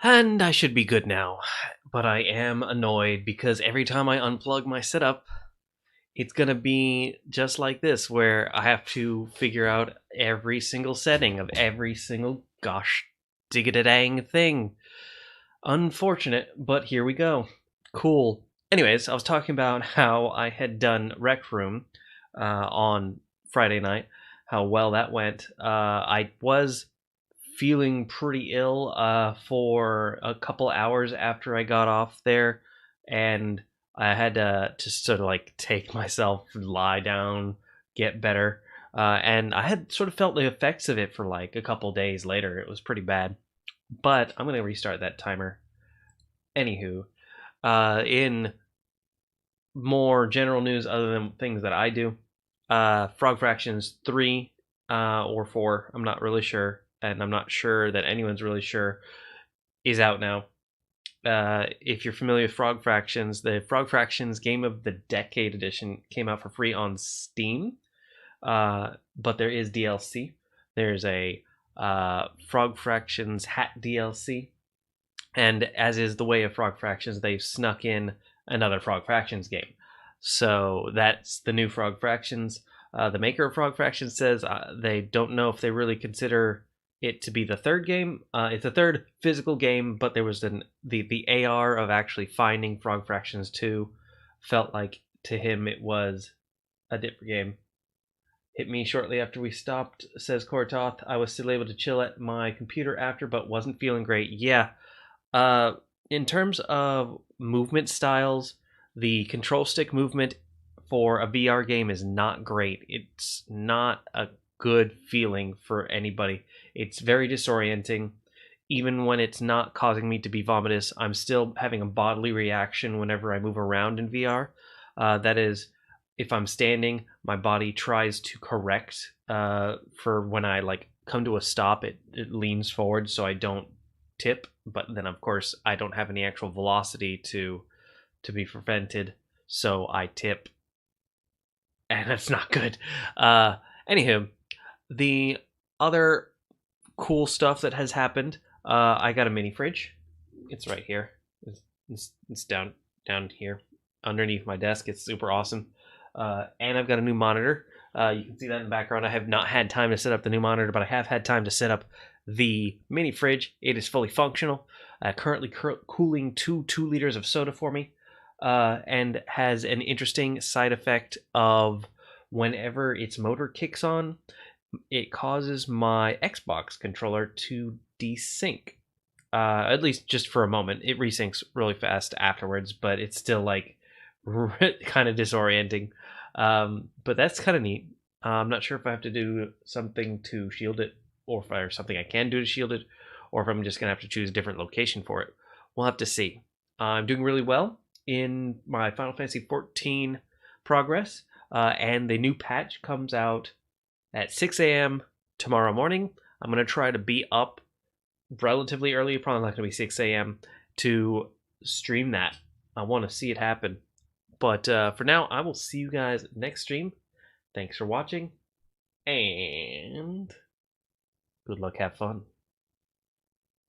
And I should be good now. But I am annoyed because every time I unplug my setup, it's gonna be just like this, where I have to figure out every single setting of every single gosh diggity-dang thing. Unfortunate, but here we go. Cool. Anyways, I was talking about how I had done Rec Room on Friday night, how well that went. I was feeling pretty ill for a couple hours after I got off there, and I had to just sort of like take myself, lie down, get better. And I had sort of felt the effects of it for like a couple days later. It was pretty bad. But I'm going to restart that timer. Anywho, in more general news other than things that I do, Frog Fractions 3 or 4, I'm not really sure, and I'm not sure that anyone's really sure, is out now. If you're familiar with Frog Fractions, the Frog Fractions Game of the Decade edition came out for free on Steam, but there is DLC. There's a Frog Fractions Hat DLC, and as is the way of Frog Fractions, they've snuck in another Frog Fractions game. So that's the new Frog Fractions. The maker of Frog Fractions says they don't know if they really consider it to be the third game. It's a third physical game, but there was the AR of actually finding Frog Fractions 2 felt like to him it was a different game. Hit me shortly after we stopped, says Kortoth. I was still able to chill at my computer after, but wasn't feeling great. Yeah, uh, in terms of movement styles, the control stick movement for a VR game is not great. It's not a good feeling for anybody. It's very disorienting. Even when it's not causing me to be vomitous, I'm still having a bodily reaction whenever I move around in VR. That is, if I'm standing, my body tries to correct for when I like come to a stop. It leans forward so I don't tip, but then of course I don't have any actual velocity to be prevented, so I tip, and that's not good. Anywho, the other cool stuff that has happened, I got a mini fridge. It's right here. It's down here underneath my desk. It's super awesome. And I've got a new monitor. You can see that in the background. I have not had time to set up the new monitor, but I have had time to set up the mini fridge. It is fully functional, currently cooling 2 liters of soda for me, and has an interesting side effect of whenever its motor kicks on, it causes my Xbox controller to desync. At least just for a moment. It resyncs really fast afterwards, but it's still like kind of disorienting. But that's kind of neat. I'm not sure if I have to do something to shield it, or if there's something I can do to shield it, or if I'm just gonna have to choose a different location for it. We'll have to see. I'm doing really well in my Final Fantasy XIV progress, and the new patch comes out at 6 a.m. tomorrow morning. I'm gonna try to be up relatively early, probably not gonna be 6 a.m. to stream that. I want to see it happen. But for now, I will see you guys next stream. Thanks for watching, and good luck, have fun.